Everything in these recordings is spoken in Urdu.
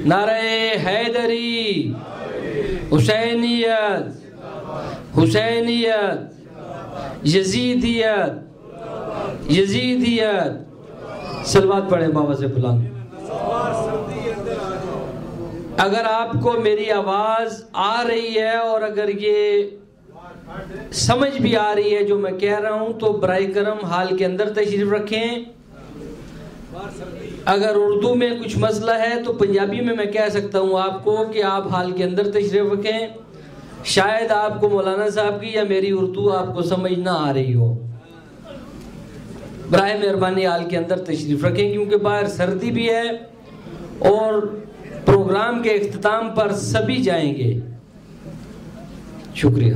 نعرہ حیدری، حسینیت، حسینیت، یزیدیت، یزیدیت۔ صلوات پڑھیں بابا سے بلند۔ اگر آپ کو میری آواز آ رہی ہے اور اگر یہ سمجھ بھی آ رہی ہے جو میں کہہ رہا ہوں تو برائے کرم ہال کے اندر تشریف رکھیں۔ اگر اردو میں کچھ مسئلہ ہے تو پنجابی میں کہہ سکتا ہوں آپ کو کہ آپ ہال کے اندر تشریف رکھیں۔ شاید آپ کو مولانا صاحب کی یا میری اردو آپ کو سمجھ نہ آ رہی ہو، براہ مہربانی ہال کے اندر تشریف رکھیں، کیونکہ باہر سردی بھی ہے اور پروگرام کے اختتام پر سبھی جائیں گے۔ شکریہ۔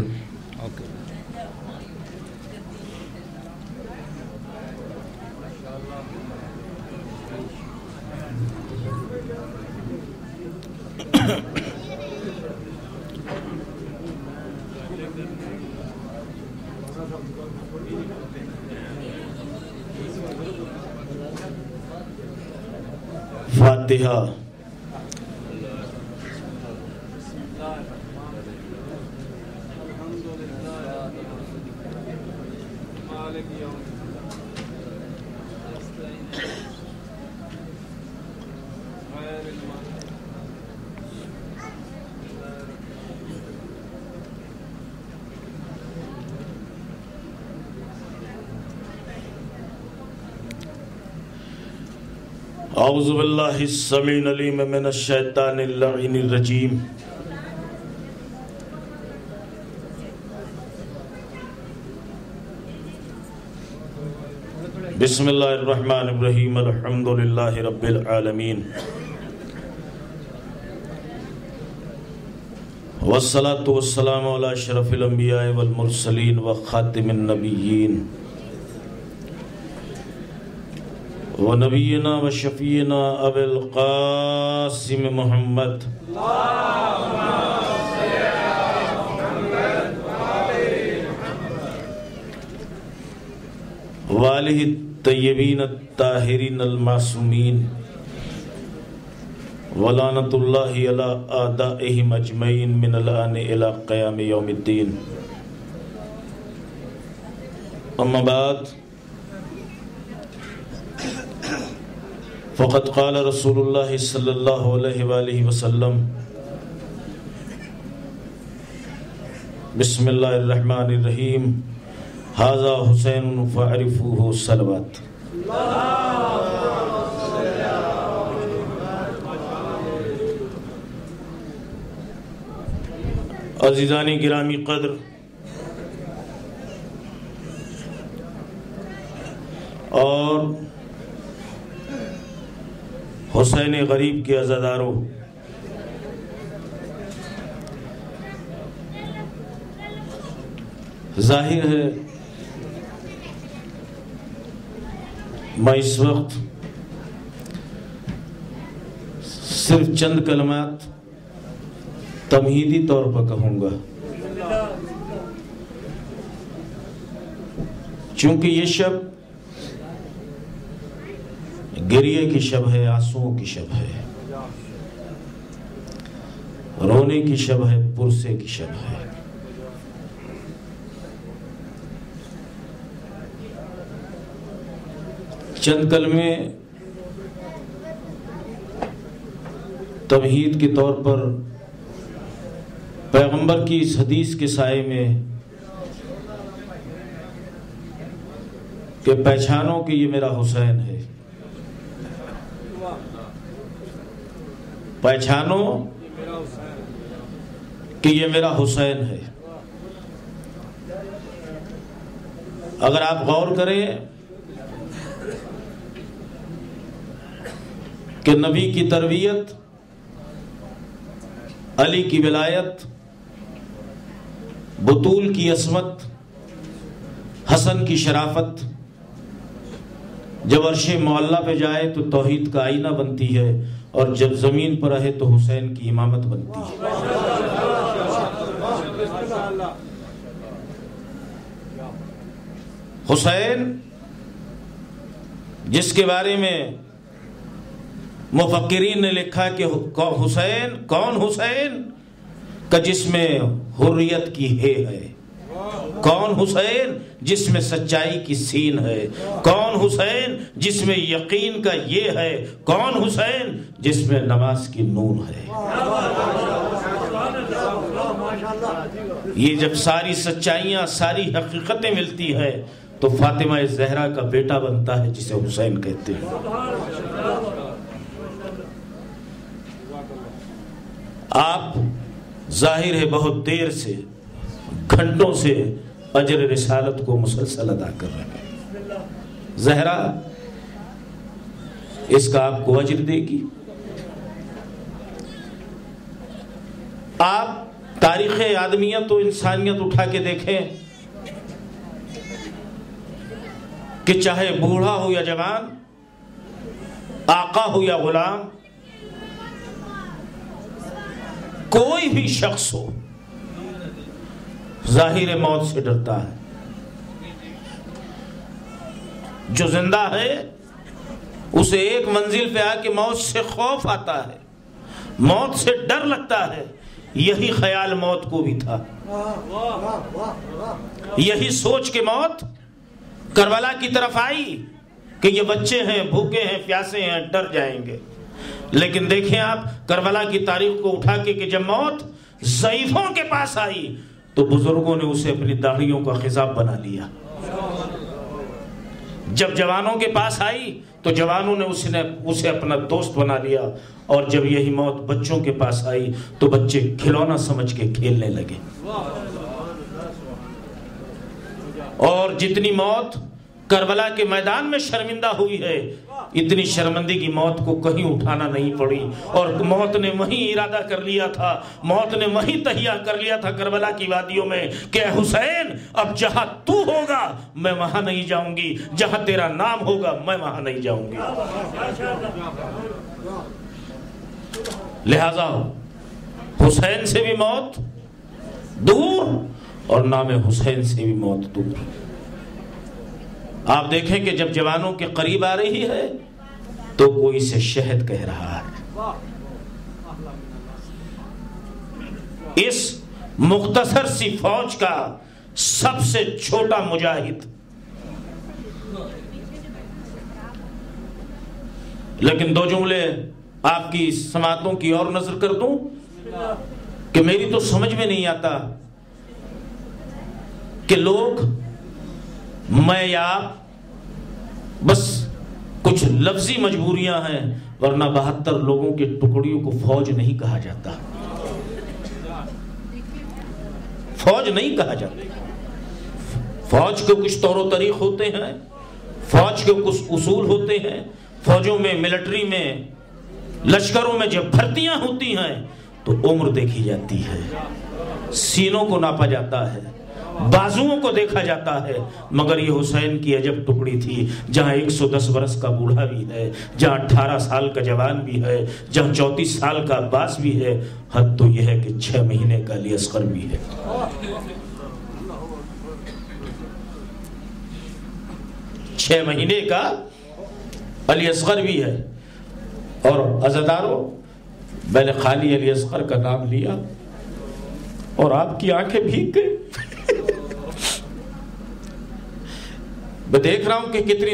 فاتحہ۔ اعوذ باللہ السمیع العلیم من الشیطان اللعین الرجیم۔ بسم اللہ الرحمن الرحیم، الحمد للہ رب العالمین، والصلاة والسلام علی اشرف الانبیاء والمرسلین وخاتم النبیین ونبینا وشفینا ابی القاسم محمد وآلہ الطیبین الطاہرین المعصومین ولعنۃ اللہ علی اعدائہم اجمعین من الآن الی قیام یوم الدین۔ اما بعد، فقد قال رسول اللہ صلی اللہ علیہ وآلہ وسلم، بسم اللہ الرحمن الرحیم، ھذا حسین فاعرفوہ صلوات۔ عزیزانی گرامی قدر، اور حسین غریب کے عزاداروں، ظاہر ہے میں اس وقت صرف چند کلمات تمہیدی طور پر کہوں گا، چونکہ یہ شب گریے کی شب ہے، آنسوؤں کی شب ہے، رونے کی شب ہے، پرسے کی شب ہے۔ چند کلمے تمہید کے طور پر پیغمبر کی اس حدیث کے سائے میں کہ پہچانو کہ یہ میرا حسین ہے، پہچانو کہ یہ میرا حسین ہے۔ اگر آپ غور کریں کہ نبی کی تربیت، علی کی ولایت، بطول کی عصمت، حسن کی شرافت جب عرش معلیٰ پہ جائے تو توحید کا آئینہ بنتی ہے، اور جب زمین پر رہے تو حسین کی امامت بنتی ہے۔ حسین جس کے بارے میں مفکرین نے لکھا کہ حسین کون حسین کا جس میں حریت کی ہے، کون حسین جس میں سچائی کی سین ہے، کون حسین جس میں یقین کا یہ ہے، کون حسین جس میں نماز کی نون ہے۔ یہ جب ساری سچائیاں، ساری حقیقتیں ملتی ہے تو فاطمہ زہرا کا بیٹا بنتا ہے جسے حسین کہتے ہیں۔ آپ ظاہر ہے بہت دیر سے، گھنٹوں سے اجر رسالت کو مسلسل ادا کر رہے ہیں۔ زہرا اس کا آپ کو اجر دے گی۔ آپ تاریخ آدمیت و انسانیت اٹھا کے دیکھیں کہ چاہے بوڑھا ہو یا جوان، آقا ہو یا غلام، کوئی بھی شخص ہو، ظاہر موت سے ڈرتا ہے۔ جو زندہ ہے اسے ایک منزل پہ آ کے موت سے خوف آتا ہے، موت سے ڈر لگتا ہے۔ یہی خیال موت کو بھی تھا، یہی سوچ کے موت کربلا کی طرف آئی کہ یہ بچے ہیں، بھوکے ہیں، پیاسے ہیں، ڈر جائیں گے۔ لیکن دیکھیں آپ کربلا کی تاریخ کو اٹھا کے کہ جب موت ضعیفوں کے پاس آئی تو بزرگوں نے اسے اپنی داڑھیوں کا خضاب بنا لیا۔ جب جوانوں کے پاس آئی تو جوانوں نے اسے اپنا دوست بنا لیا، اور جب یہی موت بچوں کے پاس آئی تو بچے کھلونا سمجھ کے کھیلنے لگے۔ اور جتنی موت کربلا کے میدان میں شرمندہ ہوئی ہے، اتنی شرمندگی موت کو کہیں اٹھانا نہیں پڑی، اور موت نے وہیں ارادہ کر لیا تھا، موت نے وہیں تہیہ کر لیا تھا کربلا کی وادیوں میں کہ اے حسین، اب جہاں تو ہوگا میں وہاں نہیں جاؤں گی، جہاں تیرا نام ہوگا میں وہاں نہیں جاؤں گی۔ لہذا حسین سے بھی موت دور اور نام حسین سے بھی موت دور۔ آپ دیکھیں کہ جب جوانوں کے قریب آ رہی ہے تو کوئی اسے شہد کہہ رہا ہے۔ اس مختصر سی فوج کا سب سے چھوٹا مجاہد، لیکن دو جملے آپ کی سماعتوں کی اور نظر کر دوں کہ میری تو سمجھ میں نہیں آتا کہ لوگ، میں یا آپ، بس کچھ لفظی مجبوریاں ہیں، ورنہ 72 لوگوں کے ٹکڑیوں کو فوج نہیں کہا جاتا، فوج نہیں کہا جاتا۔ فوج کے کچھ طور و طریق ہوتے ہیں، فوج کے کچھ اصول ہوتے ہیں۔ فوجوں میں، ملٹری میں، لشکروں میں جب بھرتیاں ہوتی ہیں تو عمر دیکھی جاتی ہے، سینوں کو ناپا جاتا ہے، بازوؤں کو دیکھا جاتا ہے۔ مگر یہ حسین کی عجب ٹکڑی تھی، جہاں 110 برس کا بوڑھا بھی ہے، جہاں 18 سال کا جوان بھی ہے، جہاں 34 سال کا عباس بھی ہے، حد تو یہ ہے کہ 6 مہینے کا علی اصغر بھی ہے۔ 6 مہینے کا علی اصغر بھی ہے۔ اور عزادارو، میں نے خالی علی اصغر کا نام لیا اور آپ کی آنکھیں بھیگ گئی۔ میں دیکھ رہا ہوں کہ کتنی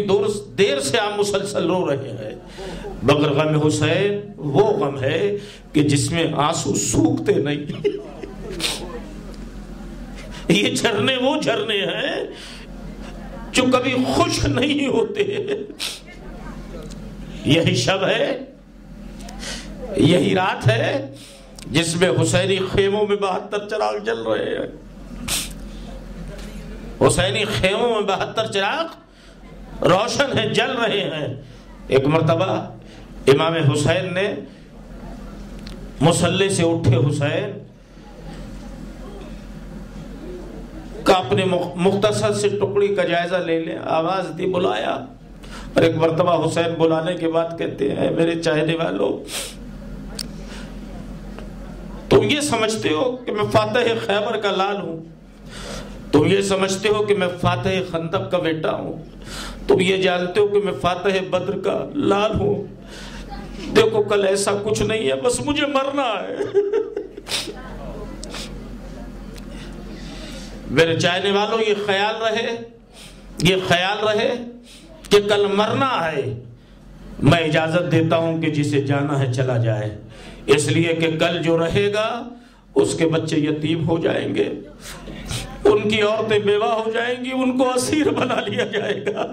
دیر سے آپ مسلسل رو رہے ہیں، مگر غم حسین وہ غم ہے کہ جس میں آنسو سوکھتے نہیں۔ یہ جھرنے وہ جھرنے ہیں جو کبھی خشک نہیں ہوتے۔ یہی شب ہے، یہی رات ہے جس میں حسینی خیموں میں 72 چراغ جل رہے ہیں۔ حسینی خیموں میں 72 چراغ روشن ہیں، جل رہے ہیں۔ ایک مرتبہ امام حسین نے مصلی سے اٹھے حسین کا اپنے مختصر سے ٹکڑی کا جائزہ لے لیں، آواز دی، بلایا، اور ایک مرتبہ حسین بلانے کے بعد کہتے ہیں، میرے چاہنے والوں، تم یہ سمجھتے ہو کہ میں فاتح خیبر کا لال ہوں، تم یہ سمجھتے ہو کہ میں فاتح خندق کا بیٹا ہوں، تم یہ جانتے ہو کہ میں فاتح بدر کا لال ہوں، دیکھو کل ایسا کچھ نہیں ہے، بس مجھے مرنا ہے۔ میرے چاہنے والوں یہ خیال رہے کہ کل مرنا ہے، میں اجازت دیتا ہوں کہ جسے جانا ہے چلا جائے، اس لیے کہ کل جو رہے گا اس کے بچے یتیم ہو جائیں گے، ان کی عورتیں بیوہ ہو جائیں گی، ان کو اسیر بنا لیا جائے گا۔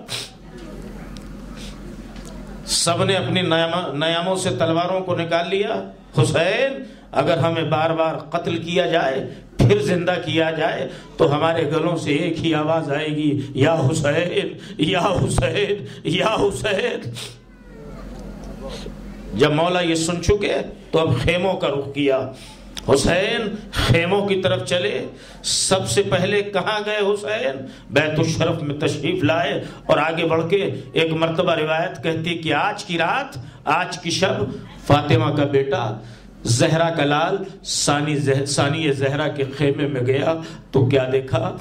سب نے اپنی نیاموں سے تلواروں کو نکال لیا۔ حسین اگر ہمیں بار بار قتل کیا جائے پھر زندہ کیا جائے تو ہمارے گلوں سے ایک ہی آواز آئے گی، یا حسین یا حسین یا حسین۔ جب مولا یہ سن چکے تو اب خیموں کا رخ کیا۔ حسین خیموں کی طرف چلے۔ سب سے پہلے کہاں گئے حسین؟ بیت الشرف میں تشریف لائے اور آگے بڑھ کے ایک مرتبہ روایت کہتی کہ آج کی رات، آج کی شب فاطمہ کا بیٹا زہرا کا لال ثانی زہرا کے خیمے میں گیا تو کیا دیکھا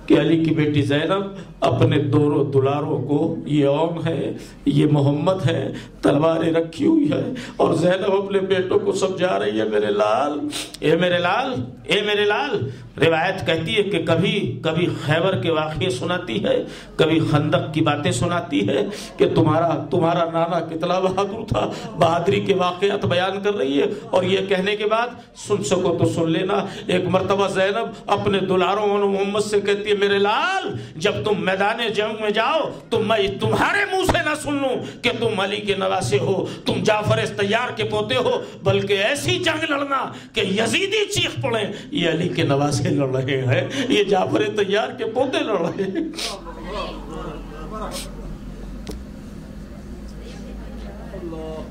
کہ علی کی بیٹی زینب اپنے دونوں دلاروں کو، یہ اون ہے یہ محمد ہے، تلواریں رکھی ہوئی ہے، اور زینب اپنے بیٹوں کو سمجھا رہی ہے میرے لال، اے میرے لال، اے میرے لال۔ روایت کہتی ہے کہ کبھی خیبر کے واقعے سناتی ہے، کبھی خندق کی باتیں سناتی ہے کہ تمہارا نانا کتنا بہادر تھا، بہادری کے واقعات بیان کر رہی ہے، اور یہ کہنے کے بعد سن سکو تو سن لینا، ایک مرتبہ زینب اپنے دلاروں محمد سے کہتی ہے میرے لال، جب تم میدان جنگ میں جاؤ تو میں تمہارے منہ سے نہ سن لوں کہ تم علی کے نواسے ہو، تم جعفر طیار کے پوتے ہو، بلکہ ایسی جنگ لڑنا کہ یزیدی چیخ پڑیں یہ علی کے نواسے لڑ رہے ہیں، یہ جعفر طیار کے پوتے لڑ رہے ہیں۔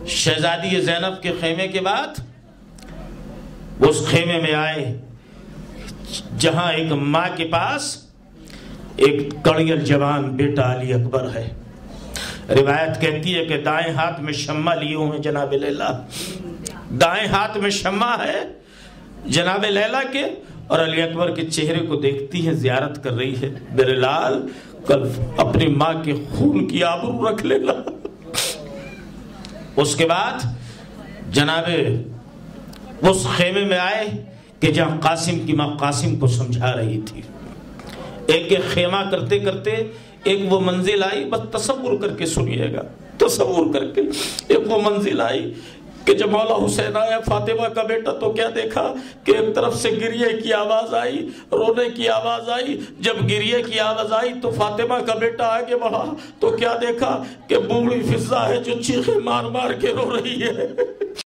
شہزادی زینب کے خیمے کے بعد اس خیمے میں آئے جہاں ایک ماں کے پاس ایک کڑیل جوان بیٹا علی اکبر ہے۔ روایت کہتی ہے کہ دائیں ہاتھ میں شمع لیے ہوئے جناب لیلا، دائیں ہاتھ میں شمع ہے جناب لیلا کے، اور علی اکبر کے چہرے کو دیکھتی ہے، زیارت کر رہی ہے۔ میرے لال کل اپنی ماں کے خون کی آبرو رکھ لینا۔ اس کے بعد جناب اس خیمے میں آئے کہ جہاں قاسم کی ماں قاسم کو سمجھا رہی تھی۔ ایک خیمہ کرتے کرتے ایک وہ منزل آئی، بس تصور کر کے سنیے گا، تصور کر کے ایک وہ منزل آئی کہ جب مولا حسین آیا فاطمہ کا بیٹا تو کیا دیکھا کہ ایک طرف سے گریے کی آواز آئی، رونے کی آواز آئی۔ جب گریے کی آواز آئی تو فاطمہ کا بیٹا آگے بڑھا تو کیا دیکھا کہ بوڑھی فضہ ہے جو چیخیں مار مار کے رو رہی ہے۔